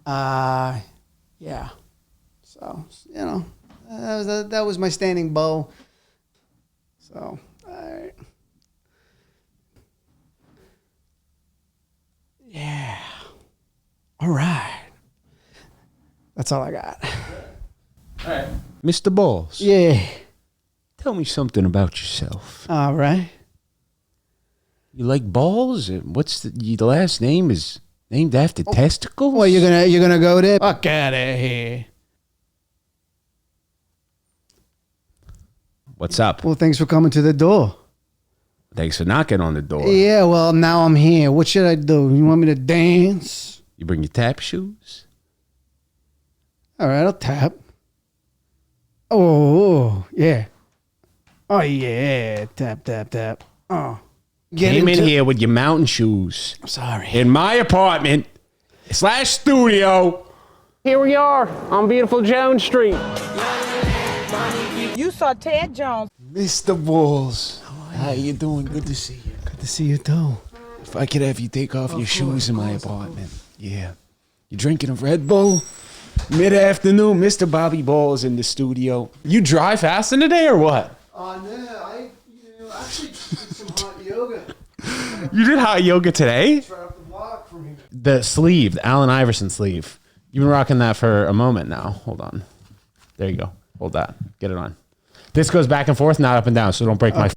Yeah. So, that was my standing bow. So, all right. Yeah. All right. That's all I got. All right. Mr. Balls. Yeah. Tell me something about yourself. All right. You like balls? What's the last name is named after testicles? Well, you're gonna go there? Fuck out of here. What's up? Well, thanks for coming to the door. Thanks for knocking on the door. Yeah, well, now I'm here. What should I do? You want me to dance? You bring your tap shoes? All right, I'll tap. Oh, yeah. Oh, yeah. Tap, tap, tap. Oh. Came in here with your mountain shoes. I'm sorry. In my apartment / studio. Here we are on beautiful Jones Street. You saw Ted Jones. Mr. Balls. How you doing? Good to see you. Good to see you, too. If I could have you take off your shoes in my apartment. Yeah. You drinking a Red Bull? Mid-afternoon, Mr. Bobby Balls in the studio. You dry fasting today or what? No, I actually did some hot yoga. You did hot yoga today? Right up the block from here. The sleeve, the Allen Iverson sleeve. You've been rocking that for a moment now. Hold on. There you go. Hold that. Get it on. This goes back and forth, not up and down, so don't break my...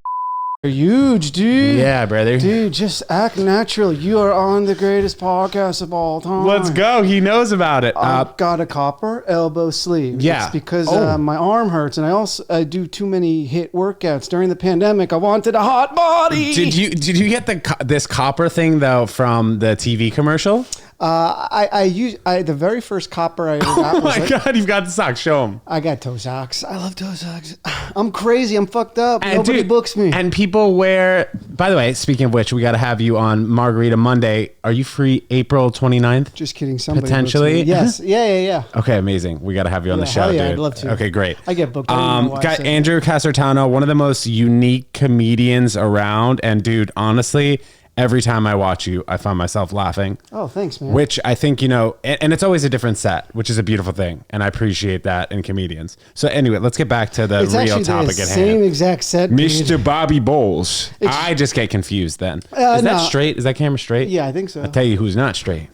You're huge, dude. Yeah, brother. Dude, just act natural. You are on the greatest podcast of all time. Let's go. He knows about it. I've got a copper elbow sleeve. Yeah. It's because my arm hurts, and I do too many HIIT workouts during the pandemic. I wanted a hot body. Did you get this copper thing though from the TV commercial? The very first copper I ever got. Oh my God, you've got the socks. Show them. I got toe socks. I love toe socks. I'm crazy. I'm fucked up. And Nobody books me. And people wear, by the way, speaking of which, we got to have you on Margarita Monday. Are you free April 29th? Just kidding. Somebody potentially. books me. Yes. Yeah. Okay, amazing. We got to have you on the show, hell yeah, dude. I'd love to. Okay, great. I get booked. I don't even know why I got said Andrew Casertano, one of the most unique comedians around. And dude, honestly, every time I watch you, I find myself laughing. Oh, thanks, man. Which I think, and it's always a different set, which is a beautiful thing. And I appreciate that in comedians. So anyway, let's get back to the real topic at hand. Same exact set, Mr. dude. Bobby Bowles. I just get confused then. Is that straight? Is that camera straight? Yeah, I think so. I'll tell you who's not straight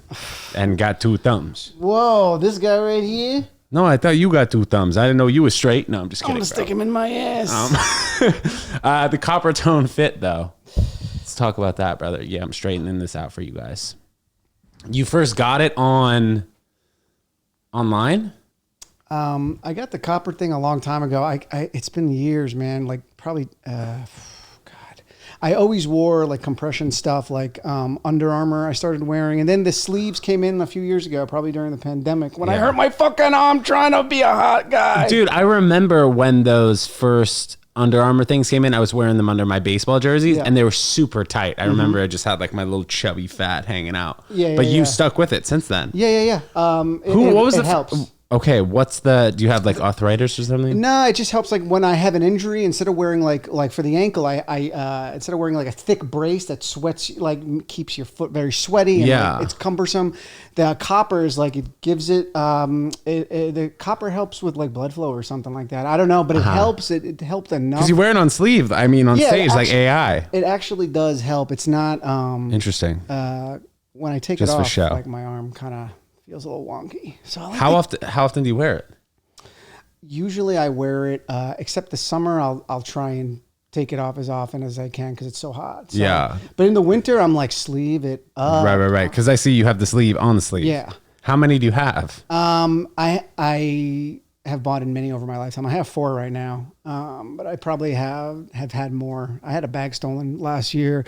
and got two thumbs. Whoa, this guy right here? No, I thought you got two thumbs. I didn't know you were straight. No, I'm just kidding. I'm going to stick him in my ass. The Coppertone FIT, though. Let's talk about that, brother. Yeah, I'm straightening this out for you guys. You first got it online? I got the copper thing a long time ago. It's been years, man. Like probably, I always wore like compression stuff, like Under Armour I started wearing. And then the sleeves came in a few years ago, probably during the pandemic, when I hurt my fucking arm trying to be a hot guy. Dude, I remember when those first Under Armour things came in. I was wearing them under my baseball jerseys, and they were super tight. I remember I just had like my little chubby fat hanging out. But you stuck with it since then. Yeah. What was it helps. Okay, do you have like arthritis or something? No, it just helps like when I have an injury, instead of wearing like for the ankle, I instead of wearing like a thick brace that sweats, like keeps your foot very sweaty and like, it's cumbersome. The copper is like, it gives it, the copper helps with like blood flow or something like that. I don't know, but it helps. It helped enough. Because you wear it on sleeve. I mean, on stage, like AI. It actually does help. It's not, interesting. When I take Just it for off, show. like my arm kind of feels a little wonky. So I like How often do you wear it? Usually I wear it, except the summer. I'll try and take it off as often as I can because it's so hot. So, yeah. But in the winter, I'm like sleeve it up. Right. Because I see you have the sleeve on the sleeve. Yeah. How many do you have? I have bought in many over my lifetime. I have 4 right now, but I probably have had more. I had a bag stolen last year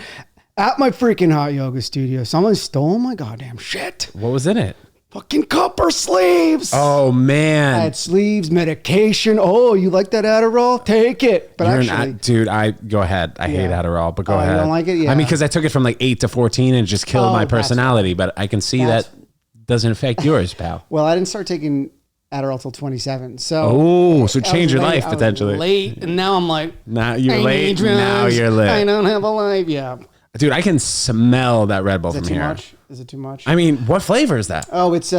at my freaking hot yoga studio. Someone stole my goddamn shit. What was in it? Fucking copper sleeves. Oh, man. I had sleeves, medication. Oh, you like that Adderall? Take it. But dude, go ahead. I hate Adderall, but go ahead. You don't like it? Yeah. I mean, because I took it from like 8 to 14 and it just killed my personality, but I can see that doesn't affect yours, pal. Well, I didn't start taking Adderall till 27. So change your life potentially. Late, and now I'm like, now you're late. Now you're lit. I don't have a life. Yeah. Dude, I can smell that Red Bull from here. Is it too much? Is it too much? I mean, what flavor is that? Oh, it's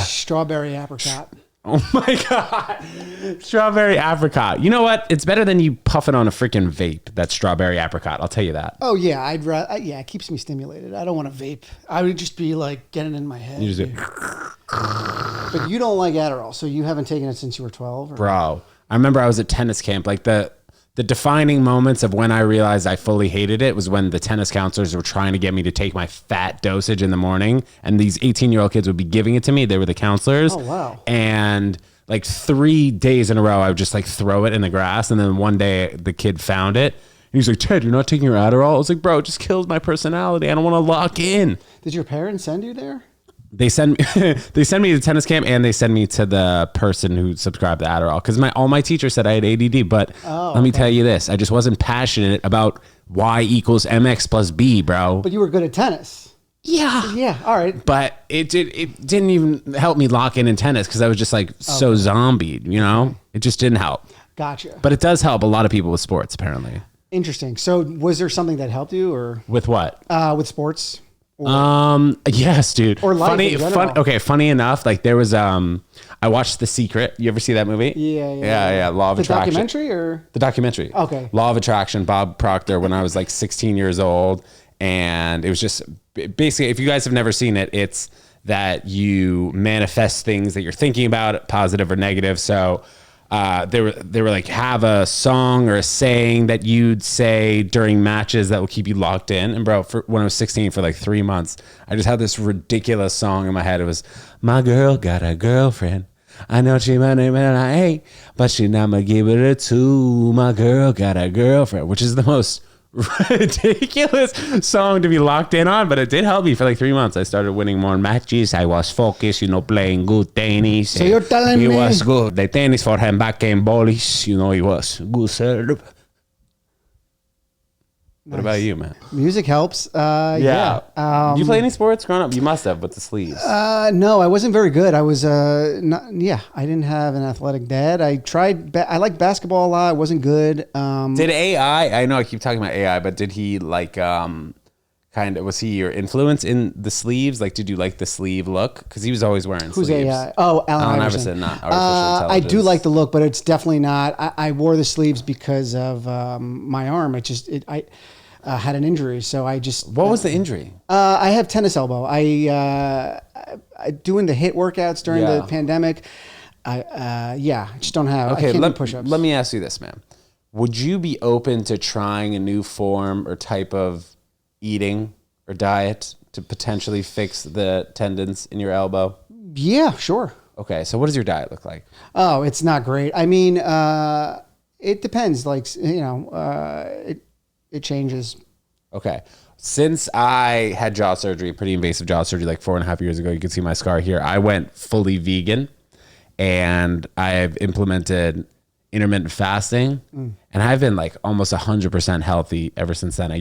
strawberry apricot. Oh my God. Strawberry apricot. You know what? It's better than you puffing on a freaking vape, that strawberry apricot. I'll tell you that. Oh, yeah. Yeah, it keeps me stimulated. I don't want to vape. I would just be like getting in my head. You just But you don't like Adderall, so you haven't taken it since you were 12? Or? Bro, I remember I was at tennis camp. Like the defining moments of when I realized I fully hated it was when the tennis counselors were trying to get me to take my fat dosage in the morning. And these 18-year-old kids would be giving it to me. They were the counselors. Oh, wow. And like 3 days in a row, I would just like throw it in the grass. And then one day the kid found it. And he's like, Ted, you're not taking your Adderall? I was like, bro, it just kills my personality. I don't want to lock in. Did your parents send you there? They send me to tennis camp, and they send me to the person who subscribed to Adderall, because all my teachers said I had ADD. But let me tell you this: I just wasn't passionate about Y equals MX plus B, bro. But you were good at tennis. Yeah. Yeah. All right. But it didn't even help me lock in tennis, because I was just like so zombied. You know, it just didn't help. Gotcha. But it does help a lot of people with sports, apparently. Interesting. So, was there something that helped you, or with what? With sports? Yes, dude. Or life funny enough, like there was I watched The Secret. You ever see that movie? Yeah. Law of Attraction. The documentary or the documentary? Okay. Law of Attraction, Bob Proctor, when I was like 16 years old, and it was just basically, if you guys have never seen it, it's that you manifest things that you're thinking about, positive or negative. So they were like, have a song or a saying that you'd say during matches that will keep you locked in. And bro, when I was 16, for like 3 months, I just had this ridiculous song in my head. It was, my girl got a girlfriend. I know she my name and I ain't, but she not gonna give it a two. My girl got a girlfriend, which is the most ridiculous song to be locked in on, but it did help me for like 3 months. I started winning more matches. I was focused, playing good tennis. So you're telling me he was good. The tennis for him back in volleys, he was good serve. What about you, man? Music helps. Yeah. Did you play any sports growing up? You must have, with the sleeves. No, I wasn't very good. I was not. Yeah, I didn't have an athletic dad. I tried. I liked basketball a lot. I wasn't good. Did AI? I know I keep talking about AI, but did he like was he your influence in the sleeves? Like, did you like the sleeve look? Because he was always wearing Who's sleeves. AI? Oh, Allen Iverson. Not artificial intelligence. I do like the look, but it's definitely not. I wore the sleeves because of my arm. I had an injury, so I just. What was the injury? I have tennis elbow. I doing the HIIT workouts during the pandemic. I just don't have. Okay, I can't do push-ups. Let me ask you this, man. Would you be open to trying a new form or type of eating or diet to potentially fix the tendons in your elbow? Yeah, sure. Okay, so what does your diet look like? Oh, it's not great. I mean, it depends. Like, it changes. Okay. Since I had jaw surgery, pretty invasive jaw surgery, like 4.5 years ago, you can see my scar here. I went fully vegan, and I've implemented intermittent fasting, and I've been like almost 100% healthy ever since then. I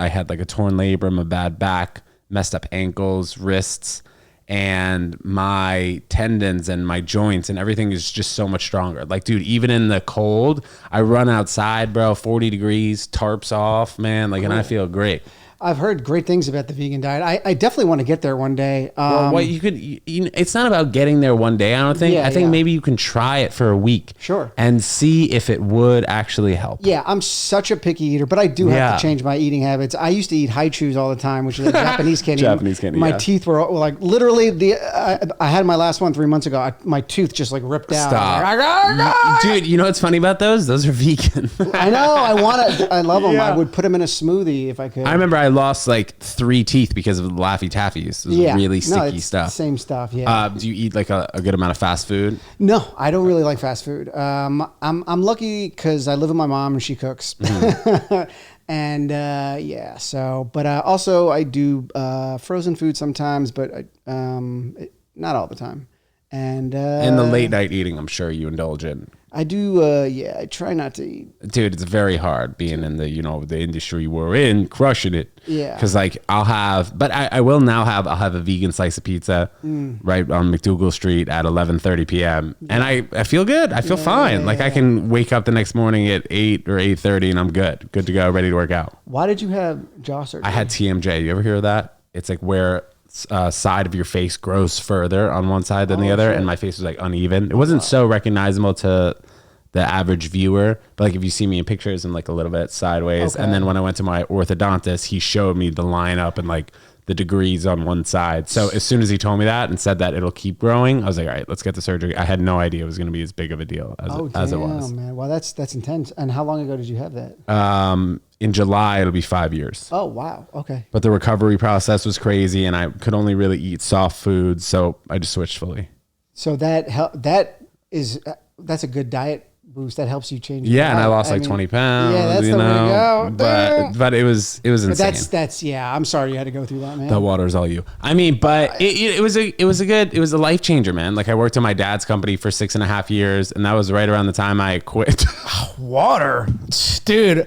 had like a torn labrum, a bad back, messed up ankles, wrists, and my tendons and my joints and everything is just so much stronger. Like, dude, even in the cold, I run outside, bro, 40 degrees, tarps off, man, like, cool. And I feel great. I've heard great things about the vegan diet. I definitely want to get there one day. Well, what it's not about getting there one day, I don't think. I think maybe you can try it for a week. Sure. And see if it would actually help. Yeah, I'm such a picky eater, but I do have to change my eating habits. I used to eat haichus all the time, which is a Japanese candy. My teeth were like literally I had my last one 3 months ago. My tooth just like ripped out. Stop. Dude, you know what's funny about those? Those are vegan. I know. I love them. Yeah. I would put them in a smoothie if I could. I remember I lost like 3 teeth because of the Laffy Taffies. It was really sticky stuff. Same stuff. Yeah. Do you eat like a good amount of fast food? No, I don't really like fast food. I'm lucky because I live with my mom and she cooks. Mm-hmm. And so, but also I do frozen food sometimes, but not all the time. And the late night eating, I'm sure you indulge in I do. Yeah, I try not to eat. Dude, it's very hard being in the, the industry we're in, crushing it. Yeah. Because like I'll have a vegan slice of pizza right on McDougal Street at 11:30 p.m. And I feel good. I feel fine. Like I can wake up the next morning at 8 or 8:30 and I'm good to go, ready to work out. Why did you have jaw surgery? I had TMJ. You ever hear of that? It's like where side of your face grows further on one side than the other, and my face was like uneven. It wasn't so recognizable to the average viewer, but like if you see me in pictures, I'm like a little bit sideways. And then when I went to my orthodontist, he showed me the lineup and like the degrees on one side. So as soon as he told me that and said that it'll keep growing, I was like, all right, let's get the surgery. I had no idea it was going to be as big of a deal as it was. Man. Well, that's intense. And how long ago did you have that? In July, it'll be 5 years. Oh, wow. Okay. But the recovery process was crazy and I could only really eat soft foods. So I just switched fully. So that's a good diet boost. That helps you change. Yeah. And I lost 20 pounds. Yeah, that's the way to go. But it was insane. That's I'm sorry you had to go through that, man. The water's all you. I mean, but it was a life changer, man. Like I worked in my dad's company for 6.5 years and that was right around the time I quit. Water? Dude.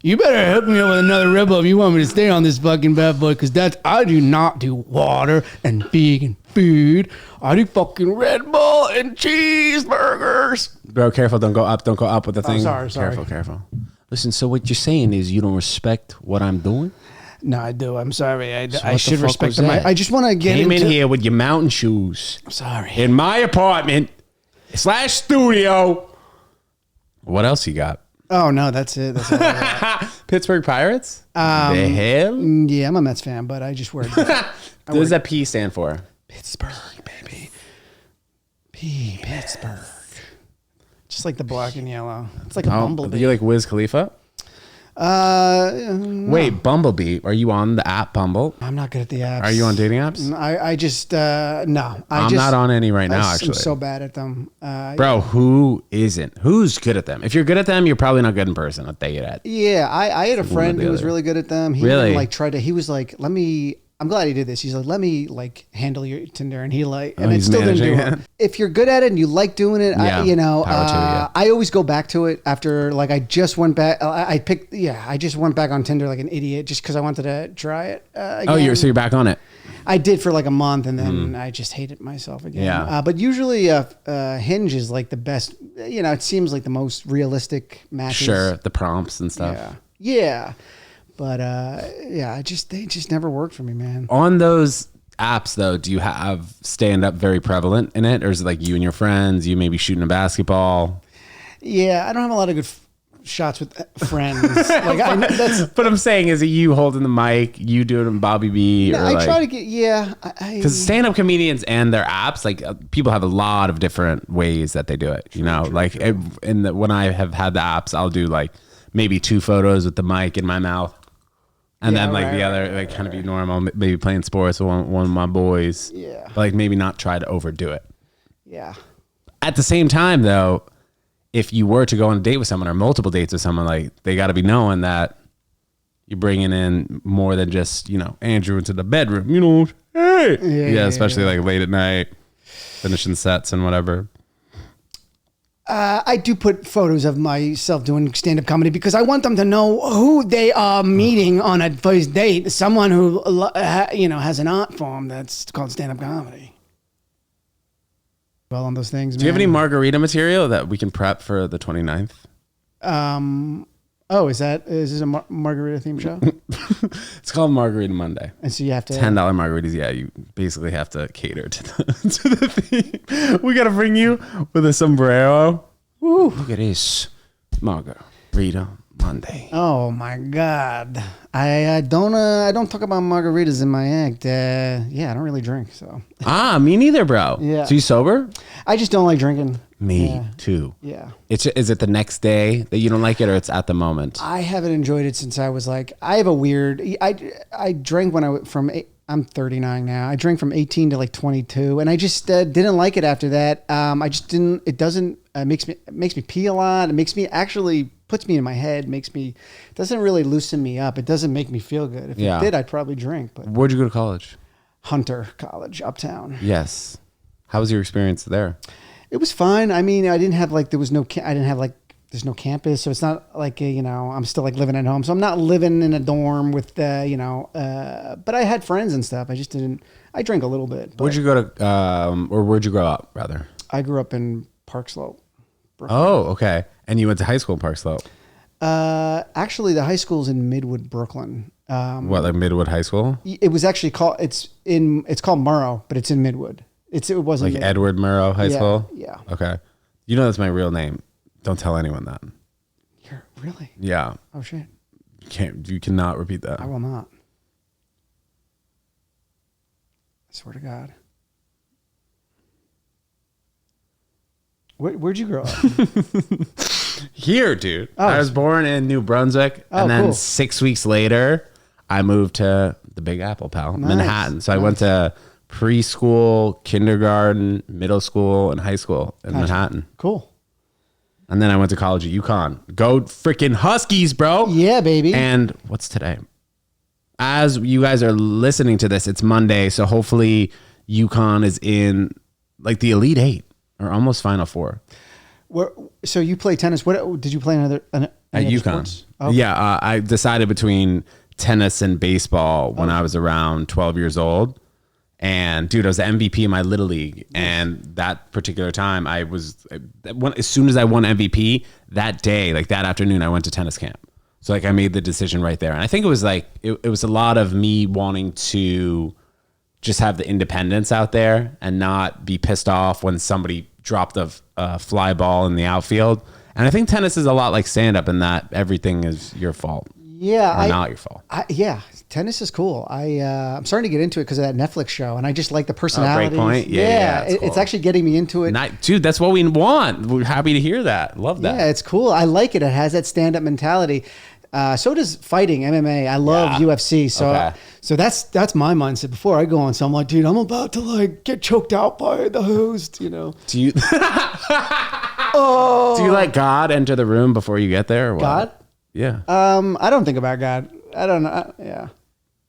You better hook me up with another Red Bull if you want me to stay on this fucking bad boy, because I do not do water and vegan food. I do fucking Red Bull and cheeseburgers. Bro, careful. Don't go up with the thing. Sorry. Careful. Listen, so what you're saying is you don't respect what I'm doing? No, I do. I'm sorry. I should respect them. I just want to get Came in here with your mountain shoes. I'm sorry. In my apartment / studio. What else you got? Oh, no, that's it. That's all. Pittsburgh Pirates? The hell? Yeah, I'm a Mets fan, but I just wear it. What does that P stand for? Pittsburgh, baby. Pittsburgh. Just like the black and yellow. It's like a bumblebee. Do you like Wiz Khalifa? No. Wait, Bumblebee. Are you on the app Bumble? I'm not good at the apps. Are you on dating apps? I just no. I'm not on any right now. Actually, I'm so bad at them. Bro, who isn't? Who's good at them? If you're good at them, you're probably not good in person. I'll tell you that. Yeah, I had a friend who was really good at them. He really even, like tried to. He was like, let me. I'm glad he did this. He's like, let me like handle your Tinder, and he like, and it still didn't do it. If you're good at it and you like doing it, yeah. I always go back to it after like I just went back. I just went back on Tinder like an idiot just because I wanted to try it. Again. So you're back on it. I did for like a month, and then I just hated myself again. Yeah. But usually, Hinge is like the best. It seems like the most realistic matches. Sure, the prompts and stuff. Yeah. But they just never worked for me, man. On those apps, though, do you have stand up very prevalent in it, or is it like you and your friends? You maybe shooting a basketball? Yeah, I don't have a lot of good shots with friends. But I'm saying, is it you holding the mic, you doing it in Bobby B? No, I try to get because stand up comedians and their apps, like people have a lot of different ways that they do it. When I have had the apps, I'll do like maybe 2 photos with the mic in my mouth. And then the other, like kind of be normal, maybe playing sports with one of my boys. Yeah. But like maybe not try to overdo it. Yeah. At the same time, though, if you were to go on a date with someone or multiple dates with someone, like they got to be knowing that you're bringing in more than just, Andrew into the bedroom, hey. Yeah, especially like late at night, finishing sets and whatever. I do put photos of myself doing stand-up comedy because I want them to know who they are meeting on a first date. Someone who, has an art form that's called stand-up comedy. Well, on those things, Do you have any margarita material that we can prep for the 29th? Is this a Margarita Theme show? It's called Margarita Monday. And so you have to $10 margaritas. Yeah, you basically have to cater to the theme. We got to bring you with a sombrero. Woo. Look at this Margarita Monday. Oh my God! I don't talk about margaritas in my act. I don't really drink, so. Me neither, bro. Yeah. So you sober? I just don't like drinking. Me too. Yeah. Is it the next day that you don't like it, or it's at the moment? I haven't enjoyed it since I was like, I have a weird. I drank when I'm 39 now. I drank from 18 to like 22, and I just didn't like it after that. I just didn't. It doesn't makes me pee a lot. It puts me in my head. Doesn't really loosen me up. It doesn't make me feel good. If it did, I'd probably drink. But where'd you go to college? Hunter College, uptown. Yes. How was your experience there? It was fun. I mean, I didn't have like, there's no campus. So it's not like, I'm still like living at home. So I'm not living in a dorm with, but I had friends and stuff. I drank a little bit. Where'd you go to, or where'd you grow up rather? I grew up in Park Slope, Brooklyn. Oh, okay. And you went to high school in Park Slope? Actually the high school's in Midwood, Brooklyn. What, like Midwood High School? It was actually called, it's called Murrow, but it's in Midwood. It wasn't like Edward Murrow High School? Yeah. Okay. You know that's my real name. Don't tell anyone that. Really? Yeah. Oh shit. You cannot repeat that. I will not. I swear to God. Where'd you grow up? Here, dude. Oh. I was born in New Brunswick, and then cool. 6 weeks later, I moved to the Big Apple, pal, Manhattan. So I went to preschool, kindergarten, middle school, and high school in Manhattan. Cool. And then I went to college at UConn. Go freaking Huskies, bro. Yeah, baby. And what's today? As you guys are listening to this, it's Monday. So hopefully UConn is in like the Elite Eight or almost Final Four. So you play tennis. What did you play At UConn. Okay. Yeah. I decided between tennis and baseball when I was around 12 years old. And dude, I was the MVP in my little league. And that particular time as soon as I won MVP that day, like that afternoon, I went to tennis camp. So like I made the decision right there. And I think it was like, it was a lot of me wanting to just have the independence out there and not be pissed off when somebody dropped a fly ball in the outfield. And I think tennis is a lot like stand up in that everything is your fault. Yeah. Or not your fault. Yeah. Tennis is cool. I'm starting to get into it because of that Netflix show, and I just like the personalities. Great point. Yeah, it's actually getting me into it. Dude, that's what we want. We're happy to hear that. Love that. Yeah, it's cool. I like it. It has that stand-up mentality. So does fighting, MMA. I love UFC. So that's my mindset before I go on. So I'm like, dude, I'm about to like get choked out by the host. Do you? Do you let God enter the room before you get there? Or what? God? Yeah. I don't think about God. I don't know. Yeah.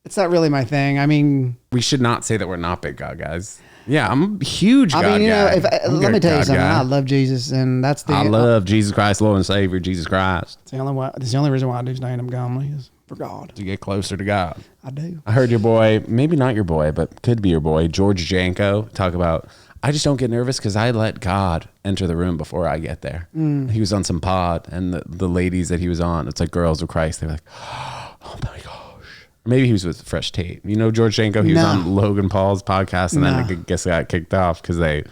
It's not really my thing. I mean, we should not say that we're not big God guys. Yeah, I'm a huge God guy. Let me tell you something. I love Jesus, and that's I love Jesus Christ, Lord and Savior, Jesus Christ. It's the only reason why I do stand-up comedy is for God. To get closer to God. I do. I heard your boy, maybe not your boy, but could be your boy, George Janko, talk about, I just don't get nervous because I let God enter the room before I get there. He was on some pod, and the ladies that he was on, it's like Girls of Christ. They were like, oh my gosh. Maybe he was with Fresh Tate. You know George Janko? He was on Logan Paul's podcast, and then I guess they got kicked off because they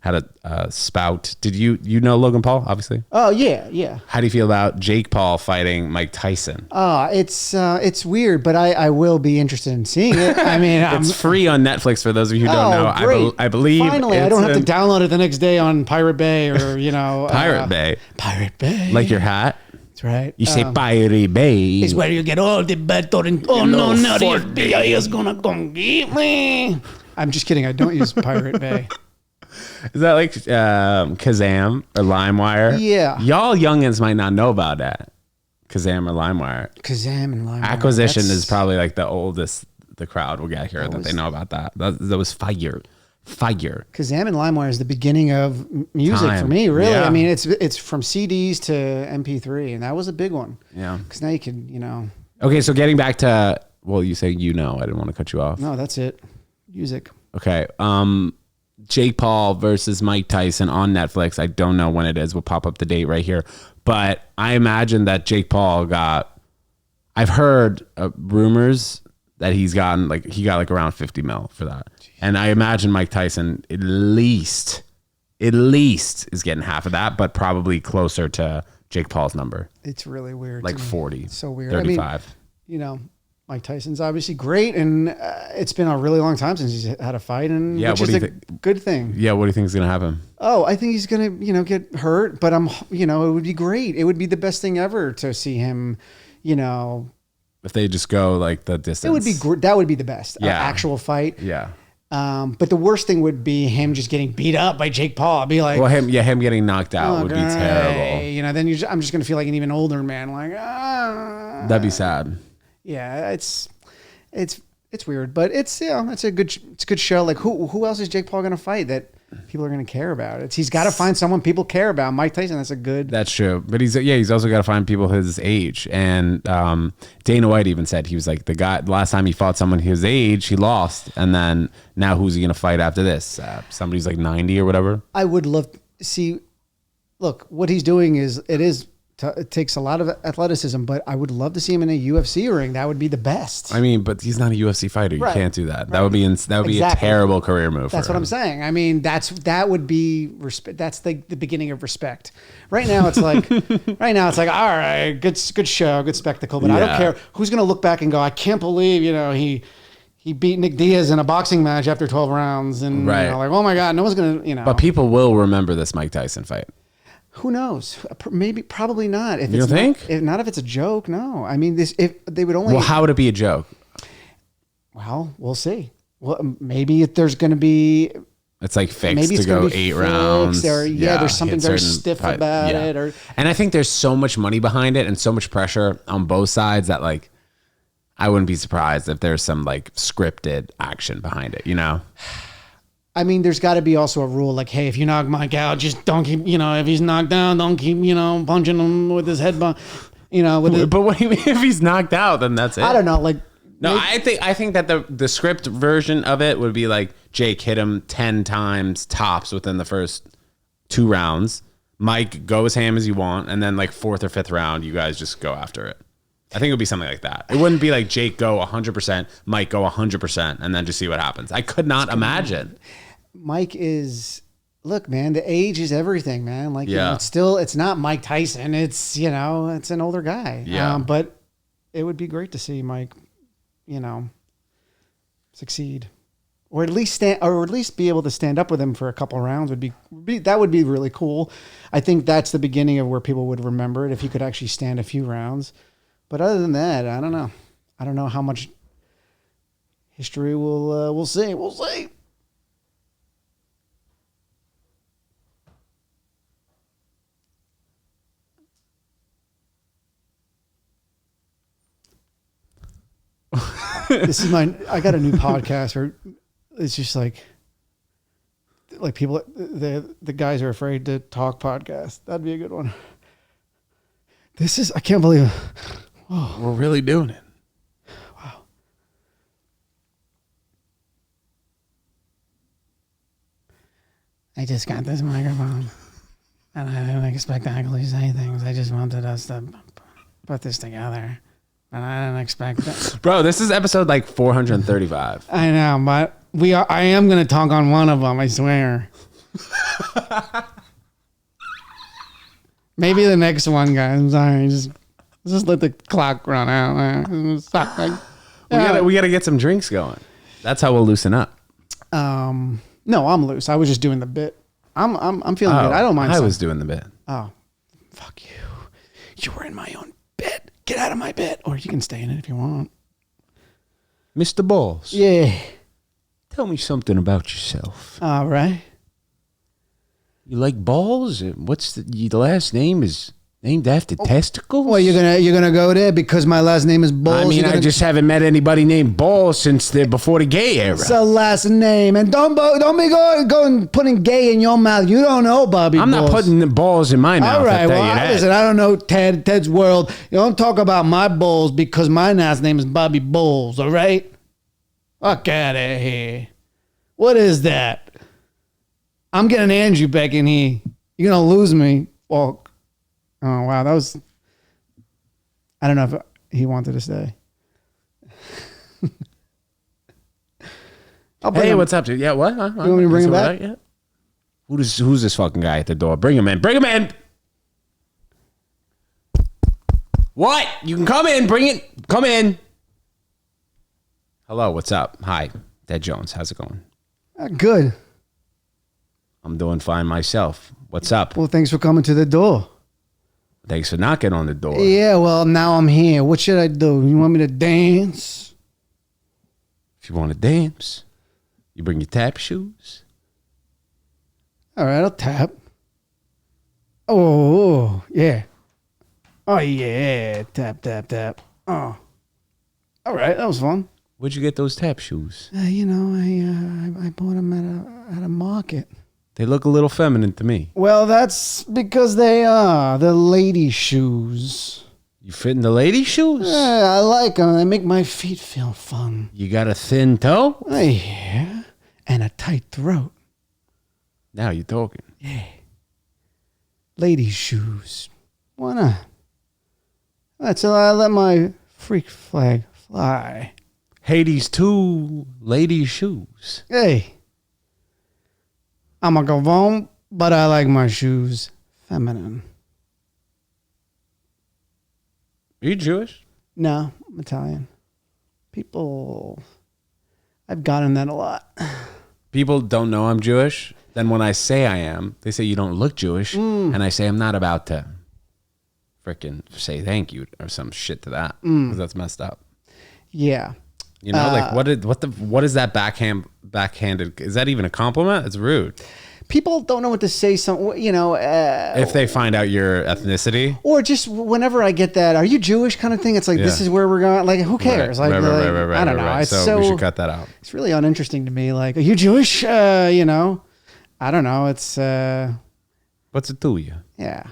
had a spout. Did you know Logan Paul, obviously? Oh, yeah. How do you feel about Jake Paul fighting Mike Tyson? It's weird, but I will be interested in seeing it. I mean, it's free on Netflix for those of you who don't know. Great. I believe. Finally, I don't have to download it the next day on Pirate Bay or, Pirate Bay. Pirate Bay. Like your hat? That's right. You say Pirate Bay. It's where you get all the better and oh no, now the FBI is gonna come get me. I'm just kidding. I don't use Pirate Bay. Is that like Kazaam or Limewire? Yeah. Y'all youngins might not know about that. Kazaam or Limewire. Kazaam and Limewire. Acquisition is probably like the oldest the crowd will get here that they know about that. That was fire. Kazaam and Limewire is the beginning of music for me, really. Yeah. I mean, it's from CDs to MP3, and that was a big one. Yeah. Because now you can, Okay, so getting back to, well, you say I didn't want to cut you off. No, that's it. Music. Okay. Jake Paul versus Mike Tyson on Netflix. I don't know when it is. We'll pop up the date right here. But I imagine that Jake Paul I've heard rumors that he got like around 50 mil for that. Jeez. And I imagine Mike Tyson at least is getting half of that, but probably closer to Jake Paul's number. It's really weird. Like 40. It's so weird. 35. I mean, Mike Tyson's obviously great, and it's been a really long time since he's had a fight, and which is a good thing. Yeah, what do you think is going to happen? Oh, I think he's going to, get hurt, but it would be great. It would be the best thing ever to see him, if they just go like the distance. It would be that would be the best actual fight. Yeah. But the worst thing would be him just getting beat up by Jake Paul. I'd be like, well, him getting knocked out would be terrible. Then I'm just going to feel like an even older man. Like, that'd be sad. Yeah, it's weird, but it's a good show. Like who else is Jake Paul going to fight that people are going to care about it. He's got to find someone people care about. Mike Tyson, that's a good. That's true. But he's also got to find people his age. And Dana White even said, he was like, the last time he fought someone his age, he lost. And then now who's he going to fight after this? Somebody's like 90 or whatever. I would love to see, look, what he's doing it takes a lot of athleticism, but I would love to see him in a UFC ring. That would be the best. I mean, but he's not a UFC fighter. You can't do that. Right. That would be a terrible career move. That's what I'm saying. I mean, that would be respect. That's the beginning of respect. Right now, it's like, all right, good show, good spectacle. But I don't care who's going to look back and go, I can't believe he beat Nick Diaz in a boxing match after 12 rounds, and like, oh my God, no one's going to But people will remember this Mike Tyson fight. Who knows? Maybe, probably not. If you don't think? Not if it's a joke. No, I mean, if they would only. Well, how would it be a joke? Well, we'll see. Well, maybe if there's going to be. It's like fixed to go 8 rounds. Or, there's something very stiff about it. And I think there's so much money behind it and so much pressure on both sides that like, I wouldn't be surprised if there's some like scripted action behind it. I mean, there's got to be also a rule like, hey, if you knock Mike out, just don't keep, if he's knocked down, don't keep, punching him with his head, but what do you mean if he's knocked out, then that's it? I don't know. Like, no, I think that the script version of it would be like Jake hit him 10 times tops within the first 2 rounds. Mike, go as ham as you want. And then like 4th or 5th round, you guys just go after it. I think it would be something like that. It wouldn't be like Jake go 100%, Mike go 100%, and then just see what happens. I could not imagine. Mike is, look, man, the age is everything, man. Like, it's not Mike Tyson. It's, it's an older guy. Yeah. But it would be great to see Mike, succeed, or at least be able to stand up with him for a couple rounds that would be really cool. I think that's the beginning of where people would remember it if he could actually stand a few rounds. But other than that, I don't know. I don't know how much history we'll see. We'll see. I got a new podcast where it's just like people, the guys are afraid to talk podcast. That'd be a good one. I can't believe it. Oh. We're really doing it. Wow. I just got this microphone and I didn't expect to actually say things. I just wanted us to put this together. And I didn't expect that. Bro, this is episode like 435. I know, but I am going to talk on one of them, I swear. Maybe the next one, guys. I'm sorry. Just let the clock run out. We got to get some drinks going. That's how we'll loosen up. No, I'm loose. I was just doing the bit. I'm feeling good. I don't mind. I was doing the bit. Oh, fuck you. You were in my own bit. Get out of my bit. Or you can stay in it if you want. Mr. Balls. Yeah. Tell me something about yourself. All right. You like balls? What's the last name is named after testicles? Well, you're gonna go there because my last name is Balls. I mean, I just haven't met anybody named Balls since before the gay era. It's a last name, and don't be going putting gay in your mouth. You don't know Bobby. I'm not putting the balls in my mouth. All right, listen, I don't know Ted's world. You don't talk about my balls because my last name is Bobby Balls. All right, fuck out of here. What is that? I'm getting Andrew back in here. You're gonna lose me. Well, oh wow, that was. I don't know if he wanted to stay. Hey, what's up, dude? Yeah, what? You want me to bring him back? Yeah. Who's this fucking guy at the door? Bring him in. Bring him in. What? You can come in. Bring it. Come in. Hello. What's up? Hi, Ted Jones. How's it going? Good. I'm doing fine myself. What's up? Well, thanks for coming to the door. Thanks for knocking on the door. Yeah, well, now I'm here. What should I do? You want me to dance? If you want to dance, you bring your tap shoes. All right, I'll tap. Oh, yeah. Oh, yeah. Tap, tap, tap. Oh. All right, that was fun. Where'd you get those tap shoes? I bought them at a market. They look a little feminine to me. Well, that's because they are the lady shoes. You fit in the lady shoes? Yeah, I like them. They make my feet feel fun. You got a thin toe? Yeah, and a tight throat. Now you're talking. Yeah. Lady shoes. Why not? That's how I let my freak flag fly. Hades 2 lady shoes. Hey. I'm a Gavone, but I like my shoes feminine. Are you Jewish? No, I'm Italian. I've gotten that a lot. People don't know I'm Jewish. Then when I say I am, they say you don't look Jewish. And I say I'm not about to freaking say thank you or some shit to that. Because that's messed up. Yeah. You know, like what is that backhanded? Is that even a compliment? It's rude. People don't know what to say. If they find out your ethnicity, or just whenever I get that, are you Jewish kind of thing? It's like, this is where we're going. Like, who cares? Right, I don't know. Right. It's So we should cut that out. It's really uninteresting to me. Like, are you Jewish? I don't know. It's what's it to you? Yeah.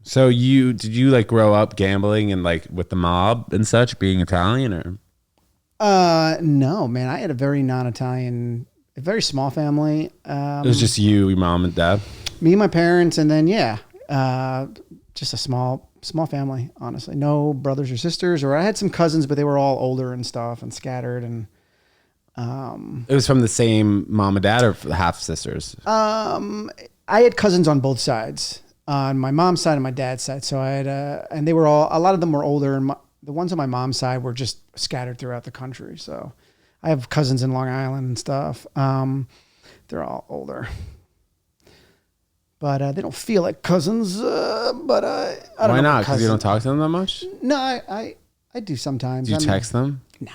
So did you like grow up gambling and like with the mob and such, being Italian or? No, man. I had a very non-Italian, a very small family. It was just you, your mom and dad? Me and my parents, and then just a small family, honestly. No brothers or sisters, or I had some cousins, but they were all older and stuff and scattered. And it was from the same mom and dad or half sisters? I had cousins on both sides, on my mom's side and my dad's side. So I had, and they were a lot of them were older, and the ones on my mom's side were just scattered throughout the country. So I have cousins in Long Island and stuff. They're all older, but they don't feel like cousins. But I don't know. Why not? Because you don't talk to them that much? No, I do sometimes. Do you text them? No,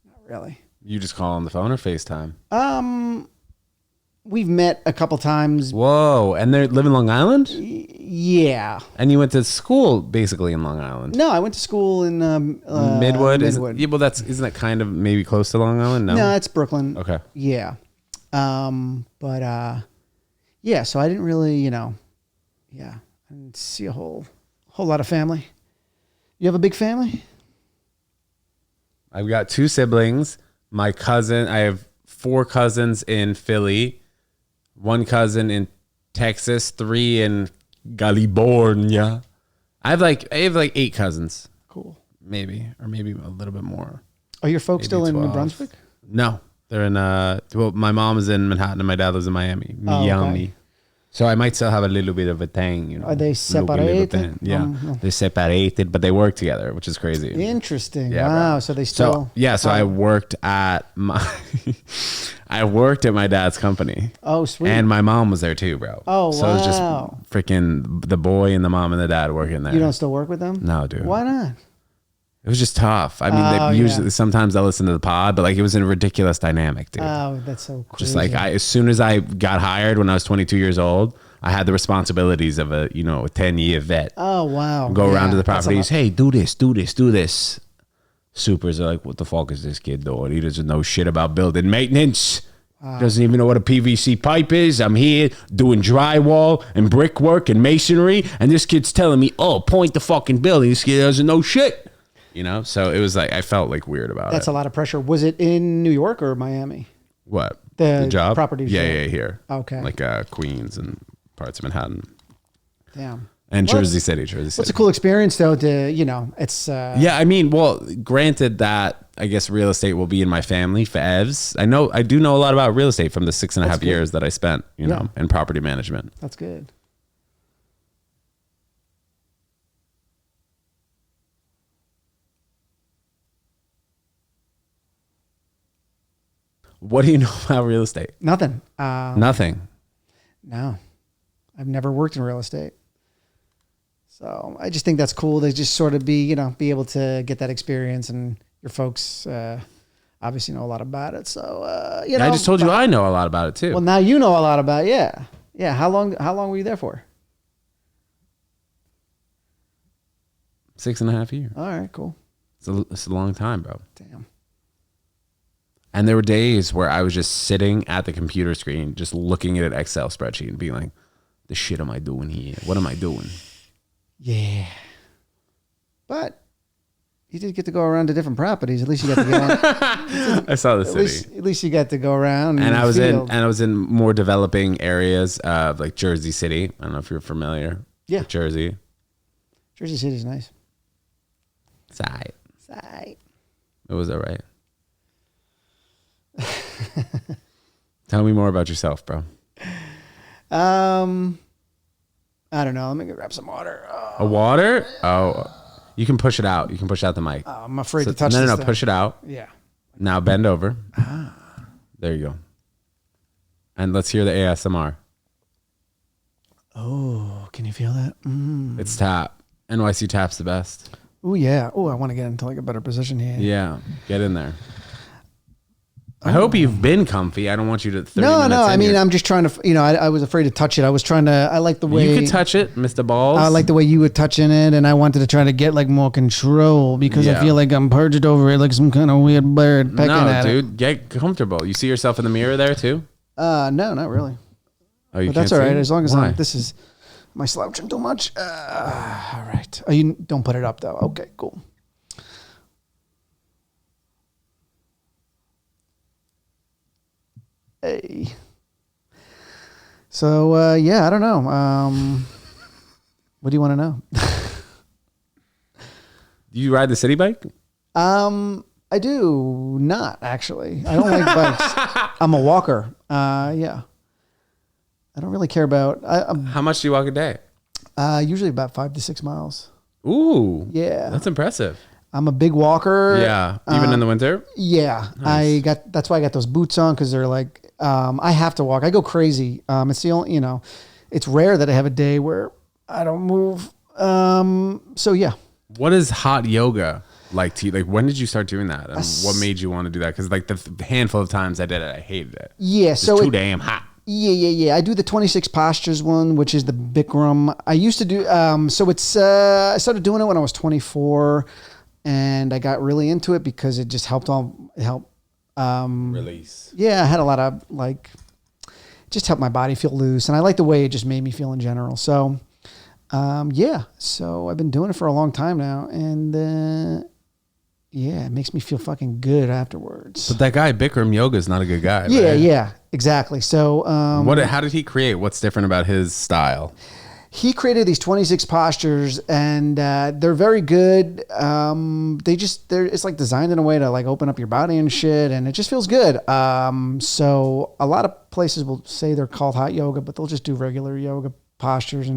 not really. You just call on the phone or FaceTime? We've met a couple times. Whoa, and they live in Long Island? Yeah. And you went to school basically in Long Island? No, I went to school in Midwood? Midwood. Well, isn't that kind of maybe close to Long Island? No, it's Brooklyn. Okay. Yeah. Yeah, so I didn't really, I didn't see a whole lot of family. You have a big family? I've got 2 siblings. I have 4 cousins in Philly, 1 cousin in Texas, 3 in California. I have like 8 cousins. Cool. Maybe a little bit more. Are your folks Maybe still 12. in New Brunswick? No, they're in my mom is in Manhattan and my dad lives in Miami. Okay. So I might still have a little bit of a thing, Are they separated? Yeah, they're separated, but they work together, which is crazy. Interesting. Yeah, wow. bro. So they still. So I worked at I worked at my dad's company. Oh, sweet. And my mom was there too, bro. Oh, so wow. it was just freaking the boy and the mom and the dad working there. You don't still work with them? No, dude. Why not? It was just tough. I mean, sometimes I listen to the pod, but like it was a ridiculous dynamic, dude. Oh, that's so cool. Just like as soon as I got hired when I was 22 years old, I had the responsibilities of a 10-year vet. Oh, wow. Go around to the properties. Hey, do this. Supers are like, what the fuck is this kid doing? He doesn't know shit about building maintenance. Doesn't even know what a PVC pipe is. I'm here doing drywall and brickwork and masonry, and this kid's telling me, oh, point the fucking building. This kid doesn't know shit. So it was like, I felt like weird about it. That's a lot of pressure. Was it in New York or Miami? What? The job? Properties. Yeah, here. Okay. Like Queens and parts of Manhattan. Damn. And Jersey City. It's a cool experience, though, it's... Yeah, I mean, well, granted that, I guess real estate will be in my family for EVs. I do know a lot about real estate from the 6.5 years that I spent, in property management. That's good. What do you know about real estate? Nothing. Nothing. No. I've never worked in real estate. So I just think that's cool to just sort of be able to get that experience, and your folks obviously know a lot about it. So, I just told you I know a lot about it too. Well, now you know a lot about it. Yeah. Yeah. How long were you there for? 6.5 years. All right, cool. It's a long time, bro. Damn. And there were days where I was just sitting at the computer screen, just looking at an Excel spreadsheet and being like, the shit am I doing here? What am I doing? Yeah. But you did get to go around to different properties. At least you got to go. I saw the city. At least you got to go around. And I was in more developing areas of like Jersey City. I don't know if you're familiar. Yeah. With Jersey. Jersey City's nice. Side. It was all right. Tell me more about yourself, bro. I don't know. Let me go grab some water. A water? Oh, you can push it out. You can push out the mic. I'm afraid to touch No, this. push it out. Yeah. Now bend over. There you go. And let's hear the ASMR. Oh, can you feel that? It's tap. NYC tap's the best. Oh, yeah. Oh, I want to get into like a better position here. Yeah, get in there. I hope you've been comfy. I don't want you to. 30 No. minutes I mean, I'm just trying to. I was afraid to touch it. I was trying to. I like the way you could touch it, Mr. Balls. I like the way you were touching it, and I wanted to try to get like more control because I feel like I'm perched over it like some kind of weird bird pecking at it. No, dude, get comfortable. You see yourself in the mirror there too? No, not really. Oh, you But that's can't all right see? as long as Why? this is. Am I slouching too much? All right. Oh, you don't put it up though. Okay, cool. Hey. So yeah, I don't know. What do you want to know? Do you ride the city bike? I do not actually. I don't like bikes. I'm a walker. Yeah. I don't really care about. How much do you walk a day? Usually about 5 to 6 miles. Ooh, Yeah. that's impressive. I'm a big walker. Yeah, even in the winter. Yeah, Nice. That's why I got those boots on because they're like, I have to walk. I go crazy. It's the only, it's rare that I have a day where I don't move. So yeah. What is hot yoga like to you? Like, when did you start doing that, and what made you want to do that? Because like the handful of times I did it, I hated it. Yeah, It's so too damn hot. Yeah. I do the 26 postures one, which is the Bikram. I used to do. So it's. I started doing it when I was 24, and I got really into it because it just helped Release. Yeah, I had a lot of like, just helped my body feel loose, and I like the way it just made me feel in general. So, yeah. So I've been doing it for a long time now, and yeah, it makes me feel fucking good afterwards. But that guy Bikram Yoga is not a good guy. Yeah, right? yeah, exactly. So, How did he create? What's different about his style? he created these 26 postures, and they're very good. It's like designed in a way to like open up your body and shit, and it just feels good. So a lot of places will say they're called hot yoga, but they'll just do regular yoga postures.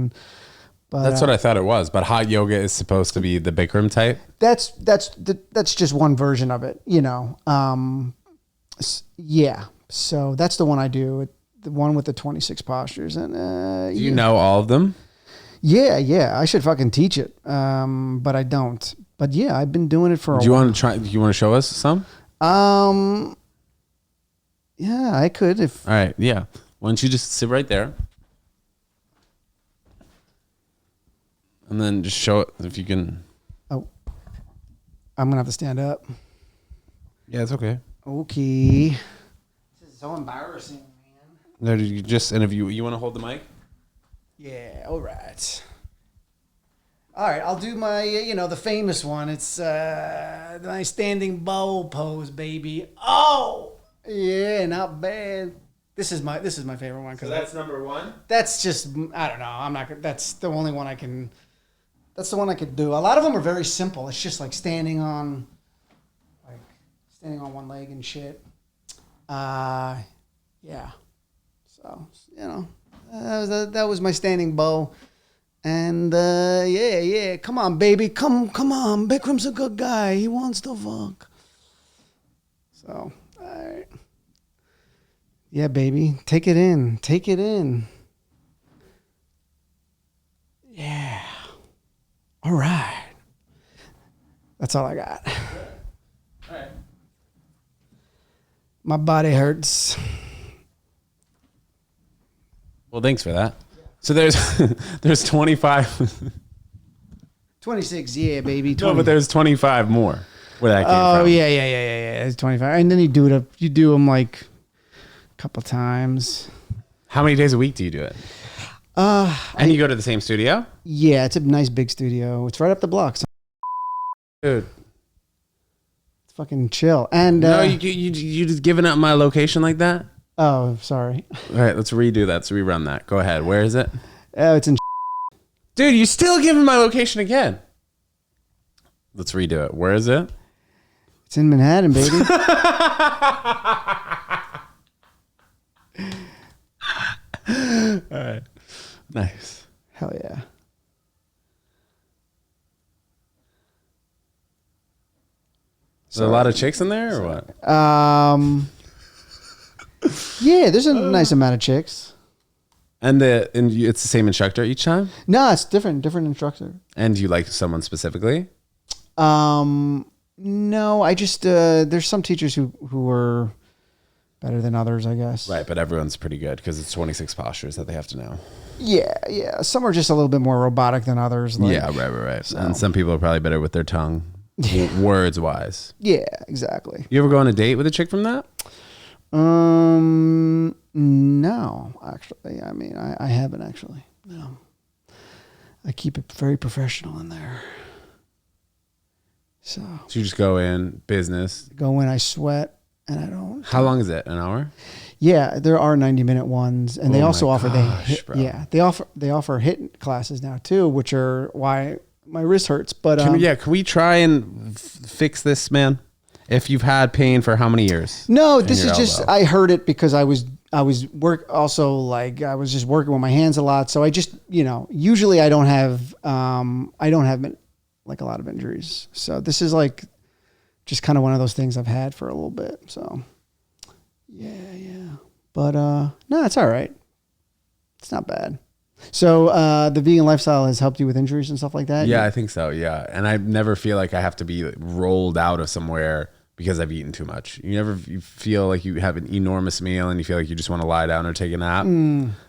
But That's what I thought it was. But hot yoga is supposed to be the Bikram type. that's just one version of it, yeah. So that's the one I do. The one with the 26 postures, and Do you know all of them? Yeah. I should fucking teach it, but I don't. But yeah, I've been doing it for a while. Do you want to try? Do you want to show us some? Yeah, I could if. All right. Yeah. Why don't you just sit right there, and then just show it if you can. Oh, I'm gonna have to stand up. Yeah, it's okay. Okay. This is so embarrassing, man. No, you just interview. You want to hold the mic? Yeah. All right. All right. I'll do my, the famous one. It's my standing bow pose, baby. Oh, yeah, not bad. This is my favorite one because that's number one. that's just, I don't know. I'm not gonna. That's the only one I can. That's the one I could do. A lot of them are very simple. It's just like standing on one leg and shit. Yeah. So that was my standing bow, and yeah. Come on, baby. Come on. Bikram's a good guy. He wants to fuck. So, all right. Yeah, baby. Take it in. Yeah. All right. That's all I got. All right. My body hurts. Well, thanks for that. So there's 25. 26, yeah, baby. 20. No, but there's 25 more. where that came Oh from. yeah. It's 25, and then you do them like a couple times. How many days a week do you do it? And you go to the same studio? Yeah, it's a nice big studio. It's right up the block. So Dude. it's fucking chill. And No, you just giving up my location like that? oh, sorry. All right, let's redo that. Let's rerun that. Go ahead. Where is it? Oh, it's in. Dude, you still giving my location again. Let's redo it. Where is it? It's in Manhattan, baby. All right. Nice. Hell yeah. Is there a lot of chicks in there or what? Yeah, there's a nice amount of chicks. And it's the same instructor each time? No, it's different instructor. And do you like someone specifically? No, I just there's some teachers who are better than others, I guess. Right, but everyone's pretty good because it's 26 postures that they have to know. Yeah. Some are just a little bit more robotic than others. Like, Yeah, right. So. And some people are probably better with their tongue, words wise. Yeah, exactly. You ever go on a date with a chick from that? No, actually. I mean, I haven't actually. No. I keep it very professional in there. So you just go in, business. go in, I sweat, and I don't. How long is it? An hour? Yeah, there are 90-minute ones, and they also offer they offer HIT classes now too, which are why my wrist hurts. But Can we try and fix this, man? If you've had pain for how many years? No, this is just I heard it because I was just working with my hands a lot, so I just usually I don't have like a lot of injuries, so this is like just kind of one of those things I've had for a little bit. So yeah, but no, it's all right. It's not bad. So the vegan lifestyle has helped you with injuries and stuff like that? Yeah, I think so. Yeah. And I never feel like I have to be rolled out of somewhere because I've eaten too much. You feel like you have an enormous meal and you feel like you just want to lie down or take a nap.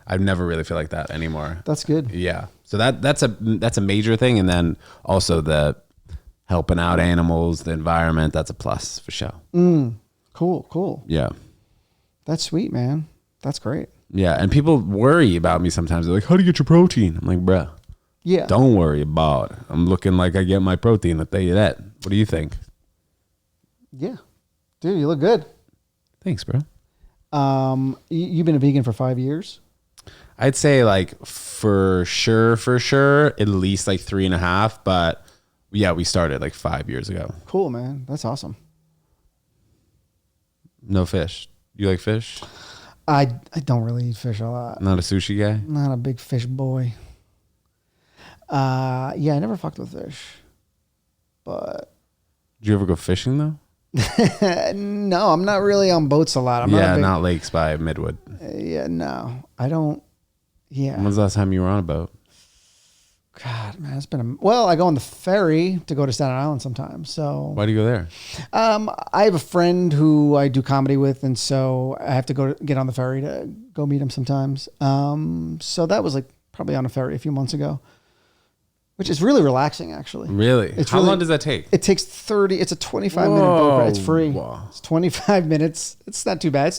I never really feel like that anymore. That's good. Yeah. So that's a major thing. And then also the helping out animals, the environment, that's a plus for sure. Cool. Yeah. That's sweet, man. That's great. Yeah. And people worry about me sometimes. They're like, how do you get your protein? I'm like, bruh, yeah. don't worry about it. I'm looking like I get my protein. I'll tell you that. What do you think? Yeah. Dude, you look good. Thanks, bro. You've been a vegan for 5 years? I'd say like for sure, at least like 3.5. But yeah, we started like 5 years ago. Cool, man. That's awesome. No fish. You like fish? I don't really eat fish a lot. Not a sushi guy? Not a big fish boy. Yeah, I never fucked with fish. But Did you ever go fishing though? no, I'm not really on boats a lot. Not lakes by Midwood. Yeah, no. I don't. Yeah. When was the last time you were on a boat? God, man, it's been I go on the ferry to go to Staten Island sometimes. So Why do you go there? I have a friend who I do comedy with, and so I have to get on the ferry to go meet him sometimes. So that was like probably on a ferry a few months ago, which is really relaxing, actually. Really? How long does that take? It takes 30. It's a 25-minute boat ride. It's free. Whoa. It's 25 minutes. It's not too bad.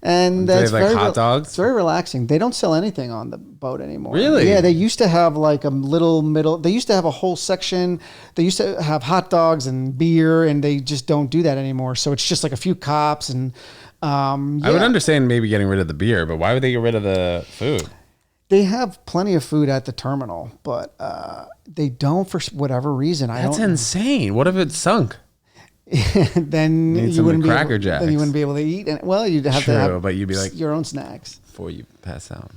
And Do they that's have like hot dogs? It's very relaxing. They don't sell anything on the boat anymore. Really? Yeah, they used to have like a little middle. They used to have a whole section. They used to have hot dogs and beer, and they just don't do that anymore. So it's just like a few cops and. I would understand maybe getting rid of the beer, but why would they get rid of the food? They have plenty of food at the terminal, but they don't for whatever reason. That's insane. What if it sunk? Then you wouldn't be Cracker Jacks. Then you wouldn't be able to eat. And you'd have to have but you'd be like your own snacks before you pass out.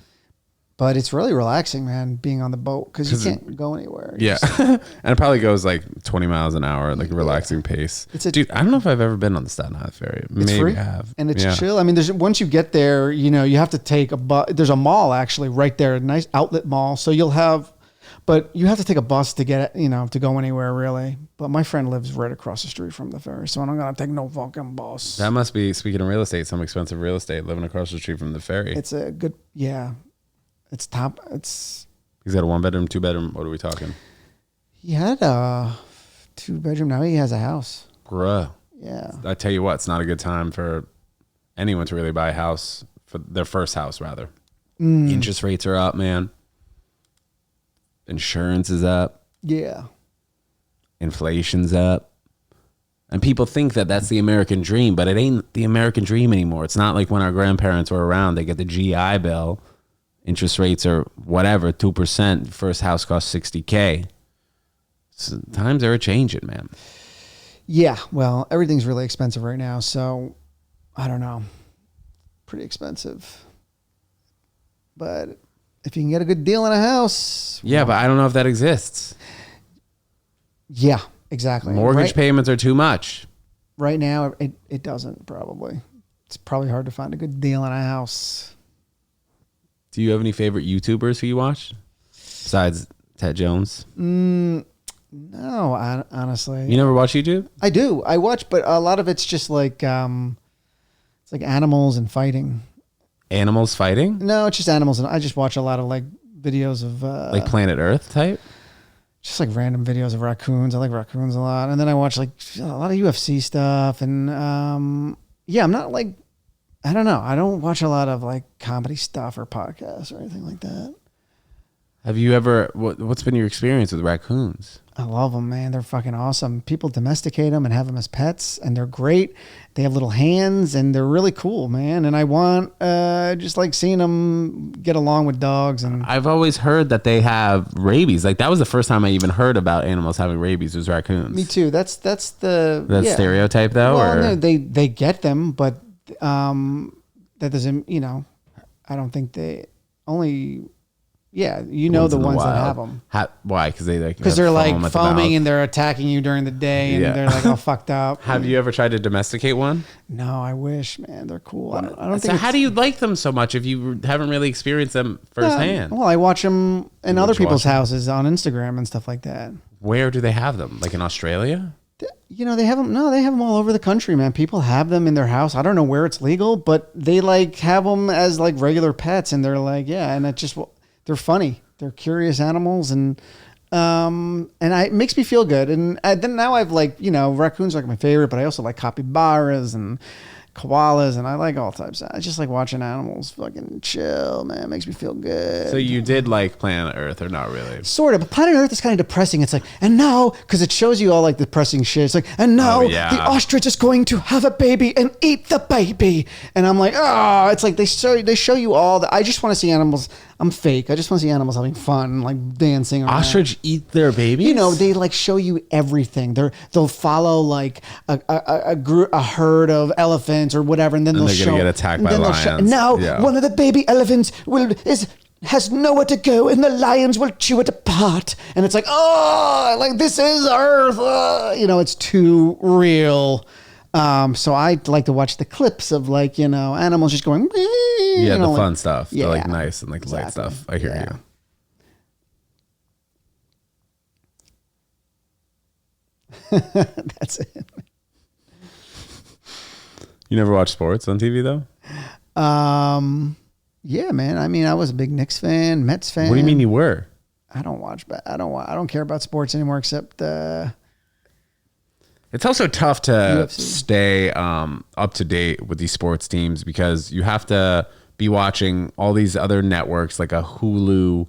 But it's really relaxing, man, being on the boat because you can't go anywhere. And it probably goes like 20 miles an hour, like a relaxing pace. Dude, I don't know if I've ever been on the Staten Island ferry. Maybe free, I have. and it's chill. I mean, once you get there, you have to take a bus. There's a mall actually right there, a nice outlet mall. So but you have to take a bus to get to go anywhere really. But my friend lives right across the street from the ferry, so I'm not gonna take no fucking bus. That must be, speaking of real estate, some expensive real estate living across the street from the ferry. It's a good, It's top. It's. He's got a 1-bedroom, 2-bedroom. What are we talking? He had a 2-bedroom. Now he has a house. Bruh. Yeah. I tell you what, it's not a good time for anyone to really buy a house, for their first house, rather. Interest rates are up, man. Insurance is up. Yeah. Inflation's up. And people think that that's the American dream, but it ain't the American dream anymore. It's not like when our grandparents were around, they get the GI Bill. Interest rates are whatever, 2%. First house costs $60K. So times are changing, man. Yeah. Well, everything's really expensive right now. So I don't know. Pretty expensive. But if you can get a good deal on a house. Yeah, but I don't know if that exists. Yeah, exactly. Mortgage payments are too much. Right now, it doesn't probably. It's probably hard to find a good deal on a house. Do you have any favorite YouTubers who you watch besides Ted Jones? No, honestly. You never watch YouTube? I do. I watch, but a lot of it's just like it's like animals and fighting. Animals fighting? No, it's just animals, and I just watch a lot of like videos of like Planet Earth type? Just like random videos of raccoons. I like raccoons a lot, and then I watch like a lot of UFC stuff, and yeah, I'm not like, I don't know. I don't watch a lot of like comedy stuff or podcasts or anything like that. Have you ever, what's been your experience with raccoons? I love them, man. They're fucking awesome. People domesticate them and have them as pets, and they're great. They have little hands, and they're really cool, man. And I want just like seeing them get along with dogs. And I've always heard that they have rabies. Like that was the first time I even heard about animals having rabies was raccoons. Me too. That's the stereotype though. Well, or? no, they get them, but that doesn't. You know, I don't think they only. Yeah, you know the ones that have them. Why? Because they're like foaming and they're attacking you during the day, and they're like all fucked up. Have you ever tried to domesticate one? No, I wish, man. They're cool. I don't think. So how do you like them so much if you haven't really experienced them firsthand? Well, I watch them in other people's houses on Instagram and stuff like that. Where do they have them? Like in Australia? You know, they have them. No, they have them all over the country, man. People have them in their house. I don't know where it's legal, but they like have them as like regular pets, and they're like, yeah, and it just. They're funny. They're curious animals, and it makes me feel good. And then now I've like, you know, raccoons are like my favorite, but I also like capybaras and koalas, and I like all types. I just like watching animals fucking chill, man. It makes me feel good. So you did like Planet Earth, or not really? Sort of, but Planet Earth is kind of depressing. It's like, and now, because it shows you all like depressing shit. It's like, and now the ostrich is going to have a baby and eat the baby. And I'm like, oh, it's like they show you all the. I just want to see animals. I'm fake. I just want to see animals having fun, like dancing around. Ostrich eat their babies? You know, they like show you everything. They'll follow like a herd of elephants or whatever, and then they're gonna get attacked by lions. Now one of the baby elephants has nowhere to go, and the lions will chew it apart. And it's like, oh, like this is Earth. You know, it's too real. So I like to watch the clips of like, you know, animals just going. Yeah, the fun like, stuff. Yeah, the like nice and like light stuff. I hear you. That's it. You never watch sports on TV though? Yeah, man. I mean, I was a big Knicks fan, Mets fan. What do you mean you were? I don't watch, but I don't care about sports anymore except. It's also tough to UFC. Stay up to date with these sports teams because you have to be watching all these other networks like a Hulu,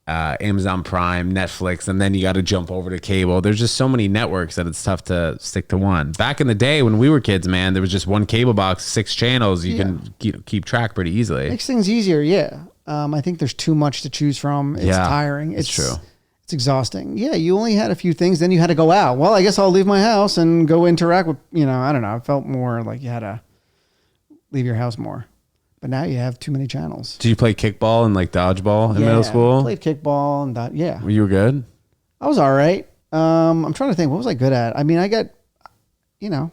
Amazon Prime, Netflix, and then you got to jump over to cable. There's just so many networks that it's tough to stick to one. Back in the day when we were kids, man, there was just one cable box, 6 channels. You can keep track pretty easily. Makes things easier, yeah. I think there's too much to choose from. It's tiring. It's true. It's exhausting. Yeah, you only had a few things, then you had to go out. Well, I guess I'll leave my house and go interact with, you know, I don't know. It felt more like you had to leave your house more. But now you have too many channels. Did you play kickball and like dodgeball in middle school? I played kickball and yeah. You were good? I was all right. I'm trying to think. What was I good at? I mean, I got, you know,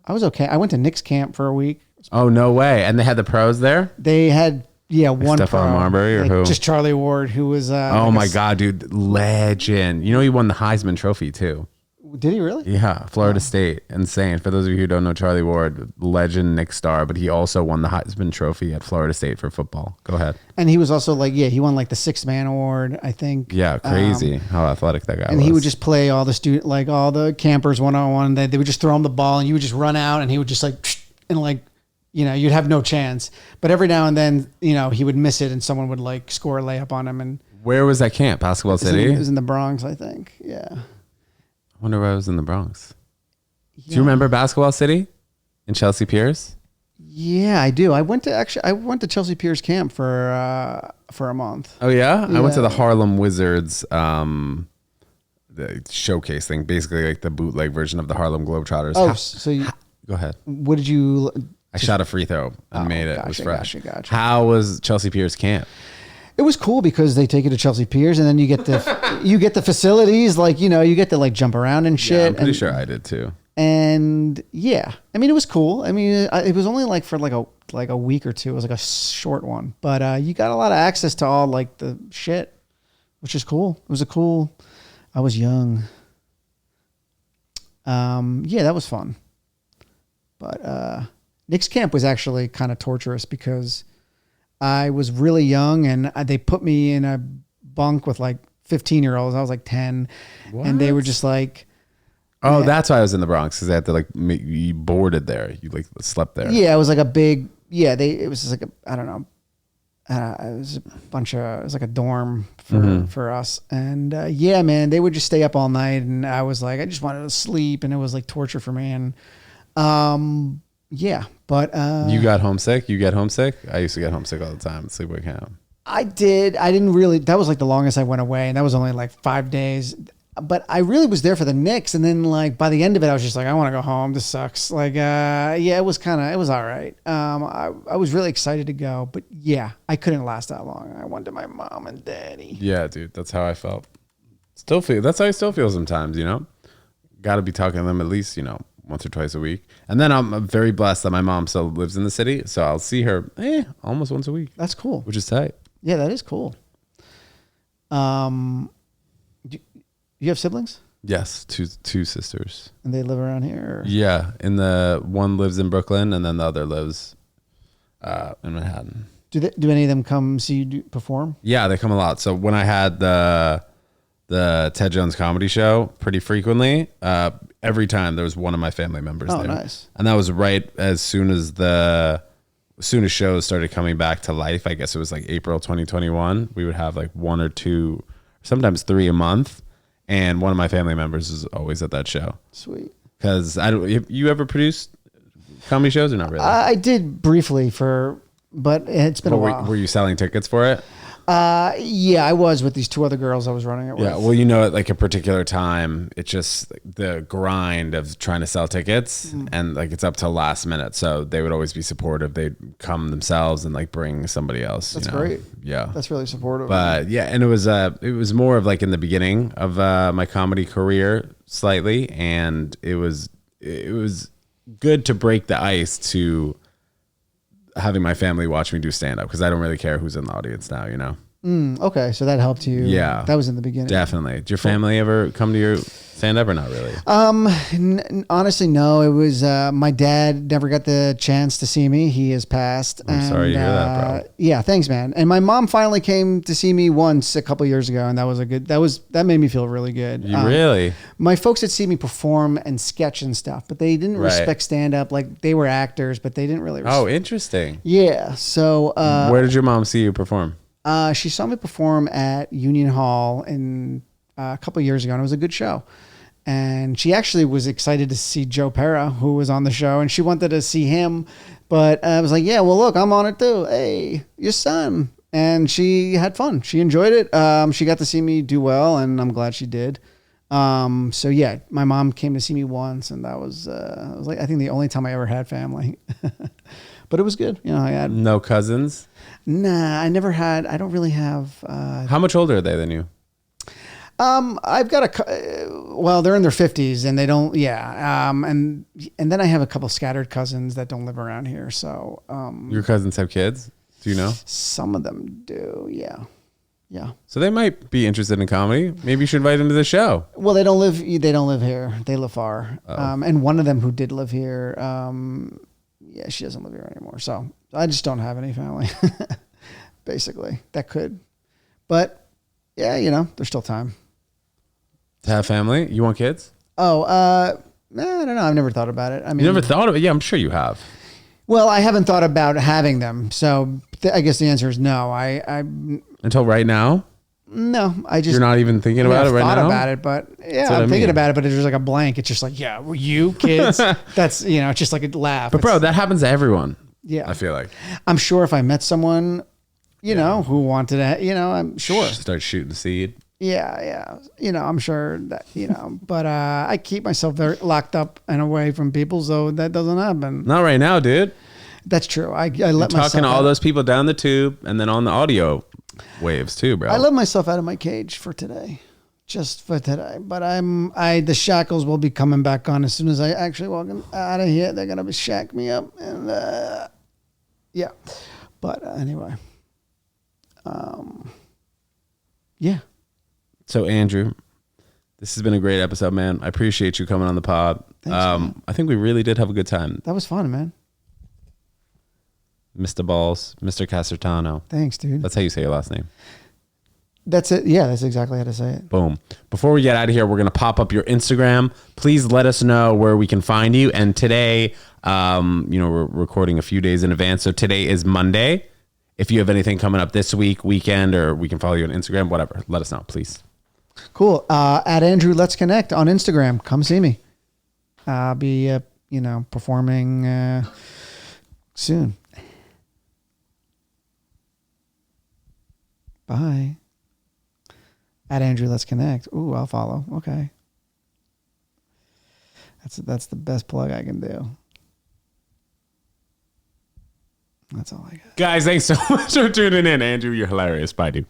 I was okay. I went to Knicks camp for a week. Oh, no way. And they had the pros there? They had, one Stephon pro. Marbury or who? Just Charlie Ward, who was... oh, my God, dude. Legend. You know, he won the Heisman Trophy, too. Did he really? Yeah, Florida State. Insane. For those of you who don't know Charlie Ward, legend Knicks star, but he also won the Heisman Trophy at Florida State for football. Go ahead. And he was also like, he won like the 6th man award, I think. Yeah, crazy how athletic that guy was. And he would just play all the campers one-on-one. They would just throw him the ball and you would just run out and he would just and you'd have no chance. But every now and then, he would miss it and someone would like score a layup on him. And where was that camp? Basketball City? It was in the Bronx, I think. Yeah. I wonder where I was in the Bronx. Yeah. Do you remember Basketball City in Chelsea Piers? Yeah, I do. I went to Chelsea Piers camp for a month. Oh yeah? I went to the Harlem Wizards the showcase thing, basically like the bootleg version of the Harlem Globetrotters. Oh, go ahead. What did you? I shot a free throw and made it. It was fresh. Gotcha. How was Chelsea Piers camp? It was cool because they take you to Chelsea Piers and then you get the facilities, you get to like jump around and shit. Yeah, I'm pretty sure I did too. And yeah, I mean, it was cool. I mean, it was only like for like a week or two. It was like a short one, but you got a lot of access to all like the shit, which is cool. It was I was young. Yeah, that was fun. But Knicks camp was actually kind of torturous because I was really young and they put me in a bunk with like 15-year-olds. I was like 10. What? And they were just like, oh, that's why I was in the Bronx, because they had to like make you boarded there. You like slept there. Yeah, it was like a big, it was just like I don't know. It was it was like a dorm for us. And yeah, man, they would just stay up all night. And I was like, I just wanted to sleep. And it was like torture for me. And yeah, but you got homesick? You get homesick? I used to get homesick all the time at sleepaway camp. I did. I didn't really. That was like the longest I went away, and that was only like 5 days. But I really was there for the Knicks, and then like by the end of it, I was just like, I want to go home. This sucks. Like, it was all right. I was really excited to go, but yeah, I couldn't last that long. I went to my mom and daddy. Yeah, dude, that's how I felt. That's how I still feel sometimes. Got to be talking to them at least once or twice a week. And then I'm very blessed that my mom still lives in the city, so I'll see her almost once a week. That's cool. Which is tight. Yeah, that is cool. You have siblings? Yes, two sisters. And they live around here? Or? Yeah, and the one lives in Brooklyn, and then the other lives in Manhattan. Do any of them come see you perform? Yeah, they come a lot. So when I had the Ted Jones comedy show pretty frequently, every time there was one of my family members there. Oh, nice. And that was right as soon as shows started coming back to life. I guess it was like April 2021. We would have like 1 or 2, sometimes 3 a month. And one of my family members is always at that show. Sweet. Because you ever produced comedy shows or not really? I did briefly but it's been a while. Were you selling tickets for it? Yeah, I was with these 2 other girls I was running it with. Yeah, well, at like a particular time, it's just the grind of trying to sell tickets and like it's up till last minute. So they would always be supportive. They'd come themselves and like bring somebody else. That's great. Yeah. That's really supportive. But yeah, and it was more of like in the beginning of my comedy career slightly. And it was good to break the ice to having my family watch me do stand-up because I don't really care who's in the audience now, Okay, so that helped you. Yeah. That was in the beginning. Definitely. Did your family ever come to your stand-up or not really? Honestly, no. It was my dad never got the chance to see me. He has passed. I'm sorry to hear that, bro. Yeah, thanks, man. And my mom finally came to see me once a couple years ago, and that made me feel really good. Really? My folks had seen me perform and sketch and stuff, but they didn't respect stand-up. Like they were actors, but they didn't really. Oh, interesting. Yeah. So where did your mom see you perform? She saw me perform at Union Hall a couple of years ago, and it was a good show. And she actually was excited to see Joe Pera, who was on the show, and she wanted to see him. But I was like, yeah, well, look, I'm on it too. Hey, your son. And she had fun. She enjoyed it. She got to see me do well, and I'm glad she did. So yeah, my mom came to see me once, and that was like I think the only time I ever had family. But it was good. I had no cousins. Nah, I never had. I don't really have. How much older are they than you? I've got they're in their 50s and they don't. Yeah. And then I have a couple scattered cousins that don't live around here. So. Your cousins have kids? Do you know? Some of them do. Yeah. Yeah. So they might be interested in comedy. Maybe you should invite them to the show. Well, they don't live here. They live far. And one of them who did live here, yeah, she doesn't live here anymore. So I just don't have any family, basically. That could. But, yeah, you know, there's still time. To have family? You want kids? Oh, I don't know. I've never thought about it. I mean, You never thought of it? Yeah, I'm sure you have. Well, I haven't thought about having them. So I guess the answer is no. Until right now? No, I just. You're not even thinking about it right now? I've thought about it, but yeah, I'm thinking about it, but it's just like a blank. It's just like, yeah, well, you kids. That's, you know, it's just like a laugh. But bro, that happens to everyone. Yeah. I feel like. I'm sure if I met someone, you know, who wanted to, you know, I'm sure. Start shooting the seed. Yeah. You know, I'm sure that, you know, but I keep myself very locked up and away from people, so that doesn't happen. Not right now, dude. That's true. I let myself talking to all out. those people down the tube and then on the audio waves too, bro. I let myself out of my cage for today. Just for today. But the shackles will be coming back on as soon as I actually walk out of here. They're gonna shack me up and yeah. But anyway. Yeah. So Andrew, this has been a great episode, man. I appreciate you coming on the pod. Thanks, I think we really did have a good time. That was fun, man. Mr. Balls, Mr. Casertano. Thanks, dude. That's how you say your last name. That's it. Yeah, that's exactly how to say it. Boom. Before we get out of here, we're going to pop up your Instagram. Please let us know where we can find you. And today, we're recording a few days in advance. So today is Monday. If you have anything coming up this weekend, or we can follow you on Instagram, whatever, let us know, please. Cool. At Andrew Let's Connect on Instagram. Come see me. I'll be, performing soon. Bye. At Andrew Let's Connect. Ooh, I'll follow. Okay. That's the best plug I can do. That's all I got. Guys, thanks so much for tuning in. Andrew, you're hilarious. Bye, dude.